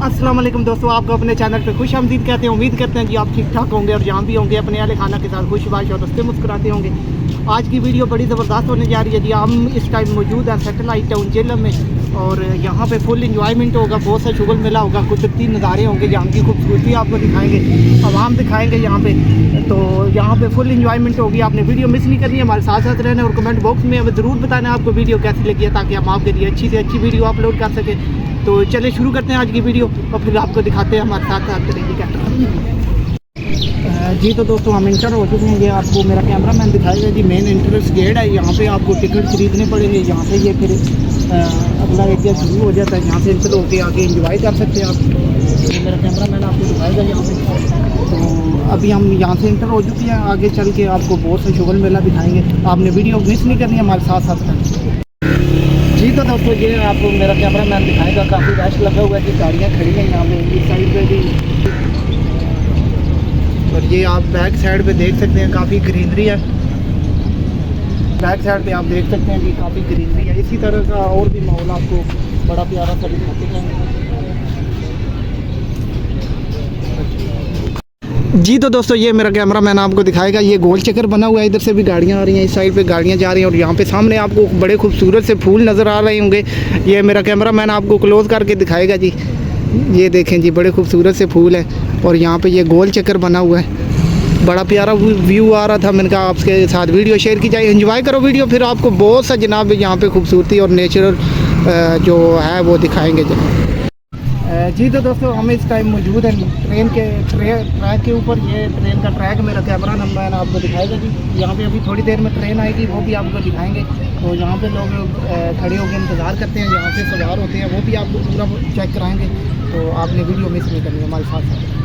अस्सलाम वालेकुम दोस्तों, आपको अपने चैनल पे खुश आमदीद कहते हैं। उम्मीद करते हैं कि आप ठीक ठाक होंगे और जहाँ भी होंगे अपने अहले खाना के साथ खुशबाश और हंसते मुस्कुराते होंगे। आज की वीडियो बड़ी ज़बरदस्त होने जा रही है जी। हम इस टाइम मौजूद हैं सैटेलाइट टाउन जेलम में और यहाँ पे फुल इंजॉयमेंट होगा, बहुत सा शुगल मेला होगा, कुदरती नज़ारे होंगे, यहाँ की खूबसूरती आपको दिखाएंगे, आवाम दिखाएंगे यहाँ पे। तो यहाँ पे फुल इंजॉयमेंट होगी, आपने वीडियो मिस नहीं करनी है, हमारे साथ साथ रहना और कमेंट बॉक्स में हमें ज़रूर बताना आपको वीडियो कैसी लगी है, ताकि हम आपके लिए अच्छी से अच्छी वीडियो अपलोड कर सकें। तो चलिए शुरू करते हैं आज की वीडियो और फिर आपको दिखाते हैं हमारे साथ साथ करेंगे क्या। जी तो दोस्तों हम इंटर हो चुके हैं, ये आपको मेरा कैमरामैन दिखाएगा जी। मेन एंट्रेंस गेट है, यहाँ पे आपको टिकट खरीदने पड़ेंगे, यहाँ से ये फिर अगला एरिया शुरू हो जाता है, यहाँ से इंटर होके आगे एंजॉय कर सकते हैं आप। ये मेरा कैमरामैन आपको दिखाएगा यहाँ पे। तो अभी हम यहाँ से इंटर हो चुके हैं, आगे चल के आपको बहुत से शुगल मेला दिखाएंगे, आपने वीडियो मिस नहीं करनी है, हमारे साथ साथ करें। जी तो दोस्तों ये आपको मेरा कैमरामैन दिखाएगा, काफ़ी रश लगा हुआ है कि गाड़ियाँ खड़ी हैं यहाँ पे इस साइड पे भी, और ये आप बैक साइड पे देख सकते हैं काफ़ी ग्रीनरी है। बैक साइड पे आप देख सकते हैं कि काफ़ी ग्रीनरी है। इसी तरह का और भी माहौल आपको बड़ा प्यारा सा दिखाते हैं। जी तो दोस्तों ये मेरा कैमरामैन आपको दिखाएगा, ये गोल चक्कर बना हुआ है, इधर से भी गाड़ियाँ आ रही हैं, इस साइड पे गाड़ियाँ जा रही हैं और यहाँ पे सामने आपको बड़े खूबसूरत से फूल नज़र आ रहे होंगे। ये मेरा कैमरामैन आपको क्लोज करके दिखाएगा जी। ये देखें जी, बड़े खूबसूरत से फूल हैं और यहाँ पे ये गोल चक्कर बना हुआ है, बड़ा प्यारा व्यू आ रहा था। मैंने कहा आपके साथ वीडियो शेयर की जाए, एंजॉय करो वीडियो, फिर आपको बहुत सा जनाब यहाँ पे खूबसूरती और नेचुरल जो है वो दिखाएँगे जनाब। जी तो दोस्तों हम इस टाइम मौजूद हैं ट्रेन के ट्रैक के ऊपर। ये ट्रेन का ट्रैक मेरा कैमरा नंबर आपको दिखाएगा जी। यहाँ पे अभी थोड़ी देर में ट्रेन आएगी, वो भी आपको दिखाएंगे। तो यहाँ पे लोग खड़े होकर इंतज़ार करते हैं, यहाँ से सवार होते हैं, वो भी आपको पूरा चेक कराएंगे। तो आपने वीडियो मिस नहीं करनी है, हमारे साथ साथ।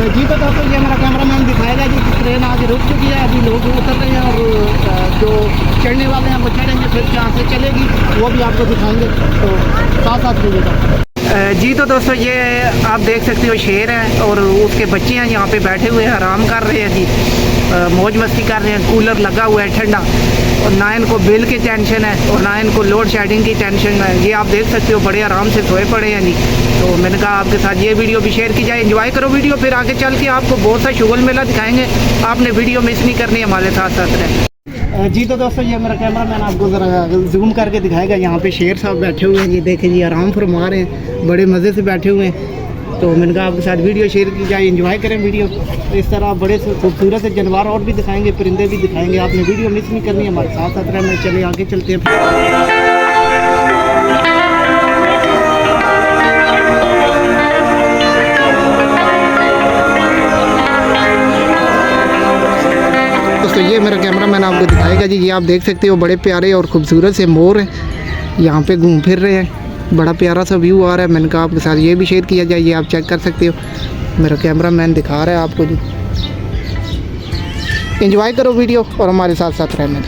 जी तो दोस्तों ये मेरा कैमरामैन दिखाएगा जी कि ट्रेन आज रुक चुकी है, अभी लोग उतर रहे हैं और जो चढ़ने वाले हैं वो चढ़ेंगे, फिर जहाँ से चलेगी वो भी आपको दिखाएंगे। तो साथ साथ लीजिएगा। जी तो दोस्तों ये आप देख सकते हो शेर है और उसके बच्चे हैं यहाँ पे बैठे हुए हैं, आराम कर रहे हैं जी, मौज मस्ती कर रहे हैं। कूलर लगा हुआ है ठंडा, और ना इनको बिल की टेंशन है और ना इनको लोड शेडिंग की टेंशन है। ये आप देख सकते हो बड़े आराम से सोए पड़े हैं जी। तो मैंने कहा आपके साथ ये वीडियो भी शेयर की जाए, एंजॉय करो वीडियो, फिर आगे चल के आपको बहुत सा शुगल मेला दिखाएंगे, आपने वीडियो मिस नहीं करनी है, हमारे साथ साथ रहें। जी तो दोस्तों ये मेरा कैमरामैन आपको ज़रा जूम करके दिखाएगा, यहाँ पे शेर साहब बैठे हुए हैं, ये देखें जी, आराम फरमा रहे हैं, बड़े मज़े से बैठे हुए हैं। तो मैंने कहा आपके साथ वीडियो शेयर की जाए, एंजॉय करें वीडियो। तो इस तरह बड़े खूबसूरत से जानवर और भी दिखाएंगे, परिंदे भी दिखाएंगे, आपने वीडियो मिस नहीं करनी है, हमारे साथ साथ रहना। चले आगे चलते हैं। तो ये मेरा कैमरामैन आपको दिखाएगा जी। ये आप देख सकते हो बड़े प्यारे और ख़ूबसूरत से मोर हैं, यहाँ पे घूम फिर रहे हैं, बड़ा प्यारा सा व्यू आ रहा है। मैंने कहा आपके साथ ये भी शेयर किया जाए, ये आप चेक कर सकते हो, मेरा कैमरामैन दिखा रहा है आपको जी। एंजॉय करो वीडियो और हमारे साथ साथ रहना जी।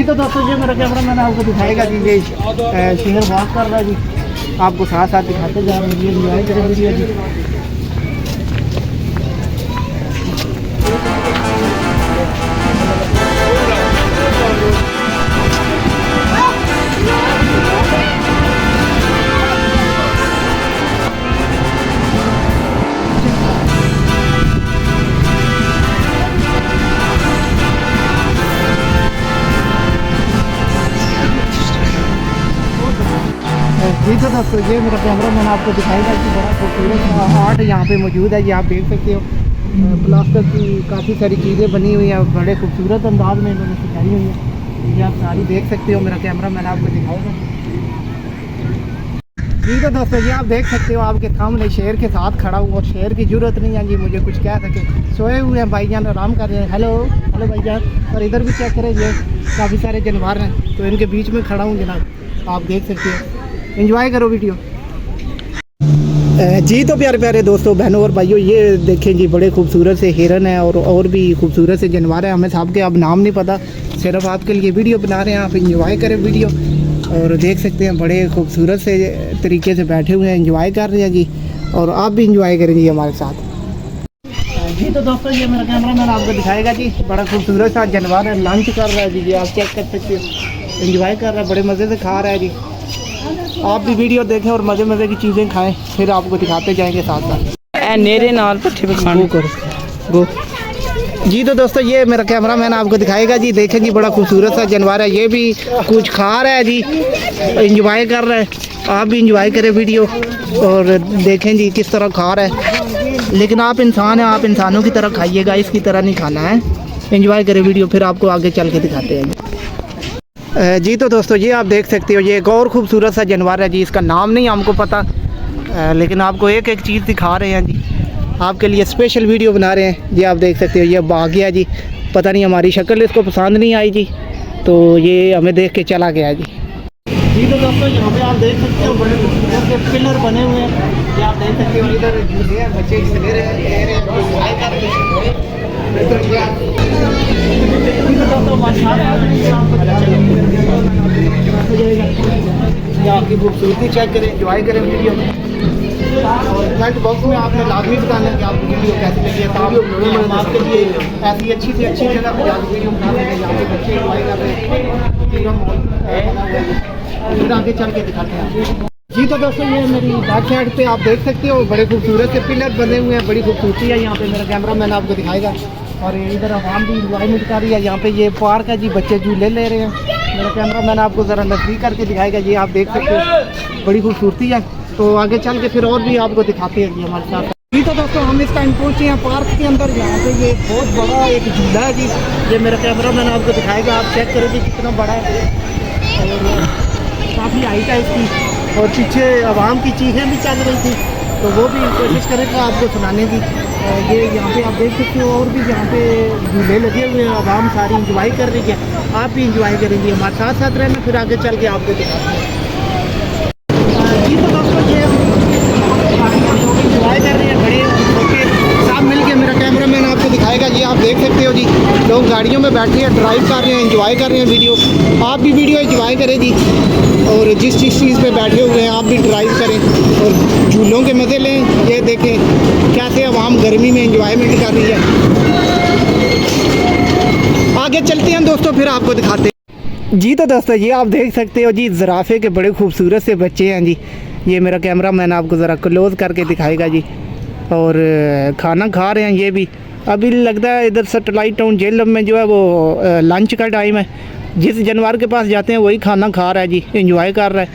तो दोस्तों ये मेरा कैमरामैन आपको दिखाएगा जी, ये शेर वॉक कर रहा है जी, आपको साथ साथ दिखाते जा रहे हैं, एंजॉय करो वीडियो जी। जी तो दोस्तों ये मेरा कैमरामैन आपको दिखाएगा कि बड़ा खूबसूरत आर्ट यहाँ पे मौजूद है। ये आप देख सकते हो प्लास्टर की काफ़ी सारी चीज़ें बनी हुई हैं, बड़े खूबसूरत अंदाज में इन्होंने सिखाई हुई है, ये आप सारी देख सकते हो, मेरा कैमरामैन आपको दिखाएगा। जी तो दोस्तों ये आप देख सकते हो आपके सामने शेर के साथ खड़ा हूँ और शेर की ज़रूरत नहीं है जी मुझे कुछ कह सके, सोए हुए हैं भाईजान, आराम कर रहे हैं। हेलो हेलो भाईजान। और इधर भी चेक करें, ये काफ़ी सारे जानवर हैं, तो इनके बीच में खड़ा हूँ जनाब, आप देख सकते हो, एंजॉय करो वीडियो। जी तो प्यारे प्यारे दोस्तों, बहनों और भाइयों, ये देखें जी बड़े खूबसूरत से हिरन है और भी खूबसूरत से जानवर हैं, हमें साहब के अब नाम नहीं पता, सिर्फ आपके लिए वीडियो बना रहे हैं, आप एंजॉय करें वीडियो। और देख सकते हैं बड़े खूबसूरत से तरीके से बैठे हुए हैं, एंजॉय कर रहे हैं जी। और आप भी एंजॉय करेंगे हमारे साथ जी। तो दोस्तों ये मेरा कैमरा मैन आपको दिखाएगा जी, बड़ा खूबसूरत सा जानवर है, लंच कर रहा है जी। आप चेक कर सकते हो, एंजॉय कर रहा है, बड़े मज़े से खा रहा है जी। आप भी वीडियो देखें और मज़े मज़े की चीज़ें खाएं, फिर आपको दिखाते जाएंगे साथ साथ। नेरे नाल पट्ठे पे खाने करो गो जी। तो दोस्तों ये मेरा कैमरा मैन आपको दिखाएगा जी। देखें जी बड़ा खूबसूरत सा जानवर है, ये भी कुछ खा रहा है जी, एंजॉय कर रहा है। आप भी एंजॉय करें वीडियो और देखें जी किस तरह खा रहा है। लेकिन आप इंसान हैं, आप इंसानों की तरह खाइएगा, इसकी तरह नहीं खाना है। एंजॉय करें वीडियो, फिर आपको आगे चल के दिखाते हैं जी। तो दोस्तों ये आप देख सकते हो, ये एक और खूबसूरत सा जानवर है जी, इसका नाम नहीं हमको पता, लेकिन आपको एक एक चीज़ दिखा रहे हैं जी, आपके लिए स्पेशल वीडियो बना रहे हैं जी। आप देख सकते हो ये भाग गया जी, पता नहीं हमारी शक्ल इसको पसंद नहीं आई जी, तो ये हमें देख के चला गया जी। जी तो दोस्तों यहाँ पे आप देख सकते हो बड़े खूबसूरत से पिलर बने हुए हैं, ये आप देख सकते हो। इधर झूले हैं, बच्चे झूले रहे हैं, एंजॉय कर रहे हैं। ये आपकी खूबसूरती चेक करें, एंजॉय करें वीडियो और कमेंट बॉक्स में आपने लाजमी बताना है कि आपको वीडियो कैसी लगी है। तो हम आपके लिए ऐसी अच्छी से अच्छी जगह पर जाकर वीडियो बना देंगे जहाँ पे बच्चे एंजॉय कर रहे हैं, पूरा माहौल बना हुआ है। फिर आगे चल के दिखाते हैं जी। तो दोस्तों ये मेरी बैक साइड पे आप देख सकते हो, बड़े खूबसूरत से पिलर बने हुए हैं, बड़ी खूबसूरती है यहाँ पे। मेरा कैमरा मैन आपको दिखाएगा और इधर आवाम भी इंजॉयमेंट कर रही है। यहाँ पे ये पार्क है जी, बच्चे झूले ले रहे हैं। मेरा कैमरा मैन आपको ज़रा नज़दीक करके दिखाएगा, ये आप देख सकते हो, बड़ी खूबसूरती है। तो आगे चल के फिर और भी आपको दिखाते हैं जी हमारे साथ जी। तो दोस्तों हम इस टाइम पहुँचे हैं पार्क के अंदर, यहाँ पे ये बहुत बड़ा एक झूला है जी, ये मेरा कैमरा मैन आपको दिखाएगा। आप चेक करें जी कितना बड़ा है और काफ़ी हाइट है इसकी, और पीछे आवाम की चीखें भी चल रही थी, तो वो भी कोशिश करेंगे आपको सुनाने की। ये यहाँ पे आप देख सकते हो, और भी यहाँ पे झूले लगे हुए हैं, आवाम सारी इंजॉय कर रही है। आप भी इंजॉय करेंगे, हमारे साथ साथ रहना, फिर आगे चल के आपको दिखाते हैं जी। तो दोस्तों ये इंजॉय कर रहे हैं, बड़े ओके साथ मिल के। मेरा कैमरा मैन आपको दिखाएगा, ये आप देख सकते हो जी, लोग गाड़ियों में बैठे हैं, ड्राइव कर रहे हैं, इंजॉय कर रहे हैं वीडियो। आप भी वीडियो इंजॉय करें जी, और जिस चीज़ पे बैठे हुए हैं आप भी ड्राइव करें और झूलों के मज़े लें। ये देखें कैसे आवाम गर्मी में एंजॉयमेंट कर रही है। आगे चलते हैं दोस्तों, फिर आपको दिखाते हैं जी। तो दोस्तों ये आप देख सकते हो जी, ज़राफ़े के बड़े खूबसूरत से बच्चे हैं जी। ये मेरा कैमरा मैन आपको ज़रा क्लोज़ करके दिखाएगा जी, और खाना खा रहे हैं ये भी। अभी लगता है इधर सैटेलाइट टाउन जेल में जो है वो लंच का टाइम है, जिस जानवर के पास जाते हैं वही खाना खा रहा है जी, एंजॉय कर रहा है।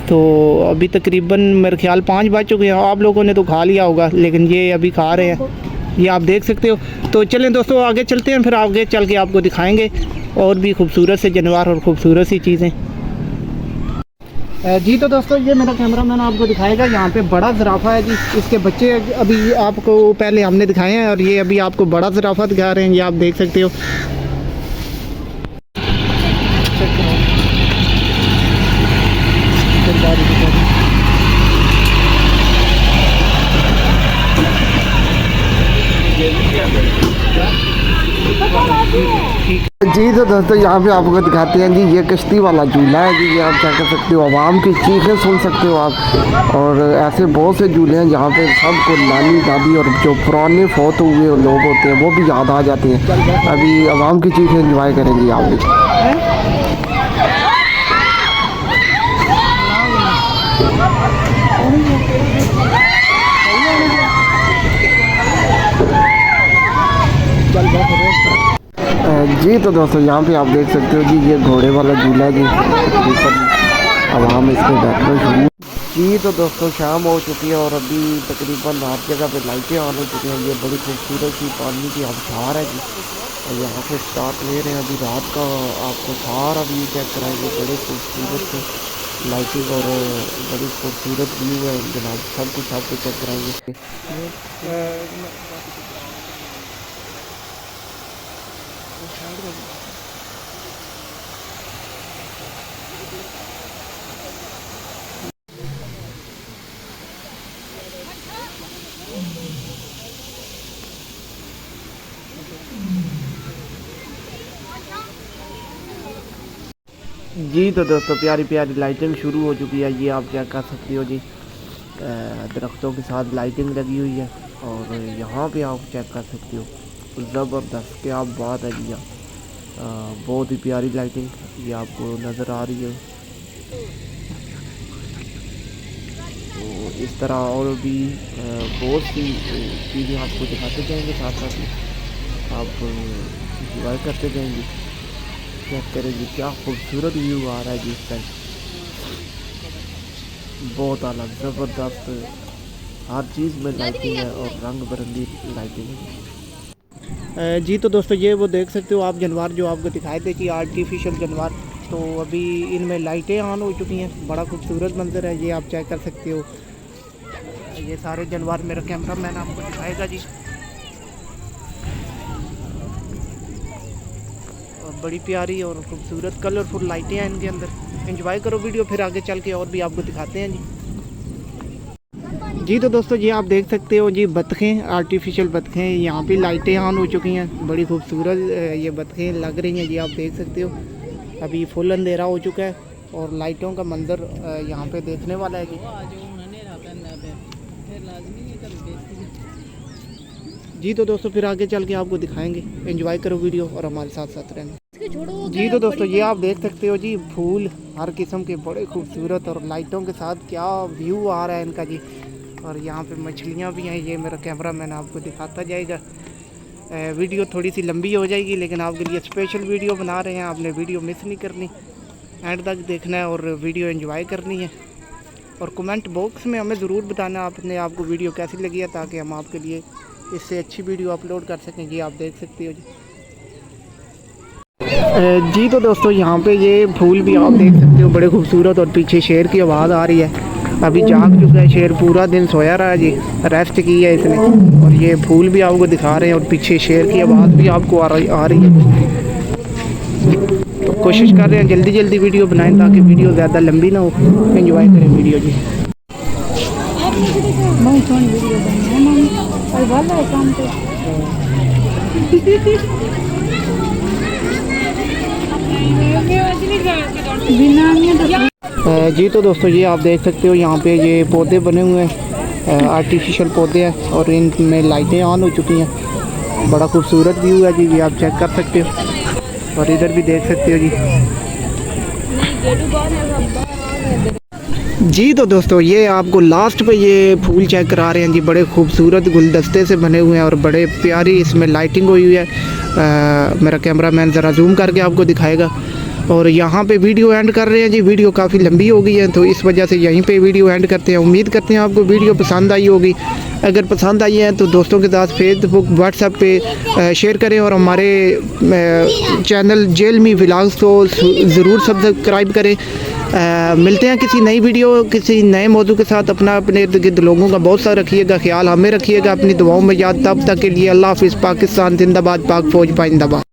तो अभी तकरीबन मेरे ख्याल 5 बज चुके हैं, आप लोगों ने तो खा लिया होगा, लेकिन ये अभी खा रहे हैं, ये आप देख सकते हो। तो चलें दोस्तों आगे चलते हैं, फिर आगे चल के आपको दिखाएंगे और भी खूबसूरत से जानवर और ख़ूबसूरत सी चीज़ें जी। तो दोस्तों ये मेरा कैमरा मैन आपको दिखाएगा, यहाँ पे बड़ा ज़राफ़ा है जी, इसके बच्चे अभी आपको पहले हमने दिखाए हैं, और ये अभी आपको बड़ा ज़राफ़ा दिखा रहे हैं, ये आप देख सकते हो। जी तो दोस्तों यहाँ पे आपको दिखाते हैं जी, ये कश्ती वाला झूला है जी, ये आप क्या कर सकते हो, आवाम की चीखें सुन सकते हो आप। और ऐसे बहुत से झूले हैं जहाँ पे सबको नानी दादी और जो पुराने फौत हुए लोग होते हैं वो भी याद आ जाते हैं। अभी आवाम की चीखें एंजॉय करेंगे आप भी। जी तो दोस्तों यहाँ पे आप देख सकते हो जी, ये घोड़े वाला झूला जी, आवाम इस पर बैठना शुरू। जी तो दोस्तों शाम हो चुकी है और अभी तकरीबन हर जगह पे लाइटें ऑन हो चुकी हैं। ये बड़ी खूबसूरत सी पानी की आबशार है जी, और यहाँ पे स्टार्ट ले रहे हैं अभी रात का, आपको सारा व्यू चेक कराएंगे। बड़े खूबसूरत से लाइटिंग और बड़ी खूबसूरत व्यू है जनाब, सब कुछ आपको चेक कराएंगे। जी तो दोस्तों प्यारी प्यारी लाइटिंग शुरू हो चुकी है। ये आप चेक कर सकते हो जी, दरख्तों के साथ लाइटिंग लगी हुई है। और यहाँ पे आप चेक कर सकते हो, ज़बरदस्त क्या बात है जी। बहुत ही प्यारी लाइटिंग ये आपको नज़र आ रही है। तो इस तरह और भी बहुत सी चीज़ें आपको दिखाते जाएंगे, साथ साथ ही आप इंजॉय करते जाएंगे। चेक करेंगे क्या खूबसूरत व्यू आ रहा है जी इस टाइम, बहुत आला ज़बरदस्त। हर चीज़ में लाइटिंग है और रंग बिरंगी लाइटिंग है। जी तो दोस्तों ये वो देख सकते हो आप जानवर जो आपको दिखाए थे कि आर्टिफिशियल जानवर, तो अभी इनमें लाइटें ऑन हो चुकी हैं। बड़ा खूबसूरत मंजर है ये, आप चेक कर सकते हो। ये सारे जानवर मेरा कैमरा मैन आपको दिखाएगा जी। और बड़ी प्यारी और खूबसूरत कलरफुल लाइटें हैं इनके अंदर। एंजॉय करो वीडियो, फिर आगे चल के और भी आपको दिखाते हैं जी। जी तो दोस्तों ये आप देख सकते हो जी, बतखें, आर्टिफिशियल बतखें, यहाँ पे लाइटें ऑन हो चुकी हैं। बड़ी खूबसूरत ये बतखें लग रही हैं जी, आप देख सकते हो। अभी फुल अंधेरा हो चुका है और लाइटों का मंजर यहाँ पे देखने वाला है जी। जी तो दोस्तों फिर आगे चल के आपको दिखाएंगे। एंजॉय करो वीडियो और हमारे साथ साथ रहना। जी तो दोस्तों ये आप देख सकते हो जी, फूल हर किस्म के बड़े खूबसूरत और लाइटों के साथ क्या व्यू आ रहा है इनका जी। और यहाँ पे मछलियाँ भी हैं, ये मेरा कैमरा मैन आपको दिखाता जाएगा। वीडियो थोड़ी सी लंबी हो जाएगी, लेकिन आपके लिए स्पेशल वीडियो बना रहे हैं। आपने वीडियो मिस नहीं करनी, एंड तक देखना है और वीडियो एंजॉय करनी है। और कमेंट बॉक्स में हमें ज़रूर बताना आपने आपको वीडियो कैसी लगी है, ताकि हम आपके लिए इससे अच्छी वीडियो अपलोड कर सकें जी। आप देख सकते हो जी। जी तो दोस्तों यहाँ पे ये फूल भी आप देख सकते हो, बड़े खूबसूरत। और पीछे शेर की आवाज़ आ रही है। अभी जाग चुका है शेर, पूरा दिन सोया रहा है जी, रेस्ट की है इसने। और ये फूल भी आपको दिखा रहे हैं और पीछे शेर की आवाज़ भी आपको आ रही है। तो कोशिश कर रहे हैं जल्दी जल्दी वीडियो बनाएं, ताकि वीडियो ज़्यादा लंबी ना हो। एंजॉय करें वीडियो जी। जी तो दोस्तों ये आप देख सकते हो, यहाँ पे ये पौधे बने हुए हैं, आर्टिफिशियल पौधे हैं और इनमें लाइटें ऑन हो चुकी हैं। बड़ा खूबसूरत व्यू है जी, ये आप चेक कर सकते हो। और इधर भी देख सकते हो जी। जी तो दोस्तों ये आपको लास्ट पे ये फूल चेक करा रहे हैं जी, बड़े खूबसूरत गुलदस्ते से बने हुए हैं और बड़े प्यारी इसमें लाइटिंग हुई है। मेरा कैमरा मैन ज़रा जूम करके आपको दिखाएगा। और यहाँ पे वीडियो एंड कर रहे हैं जी, वीडियो काफ़ी लंबी हो गई है, तो इस वजह से यहीं पे वीडियो एंड करते हैं। उम्मीद करते हैं आपको वीडियो पसंद आई होगी। अगर पसंद आई है तो दोस्तों के साथ फेसबुक व्हाट्सएप पे शेयर करें और हमारे चैनल जेल मी व्लॉग्स को ज़रूर सब्सक्राइब करें। मिलते हैं किसी नई वीडियो किसी नए मौजू के साथ। अपने इर्द गिर्द लोगों का बहुत सारा रखिएगा ख्याल, हमें रखिएगा अपनी दुआओं में याद। तब तक के लिए अल्लाह हाफिज़। पाकिस्तान जिंदाबाद, पाक फौज पाइंदाबाद।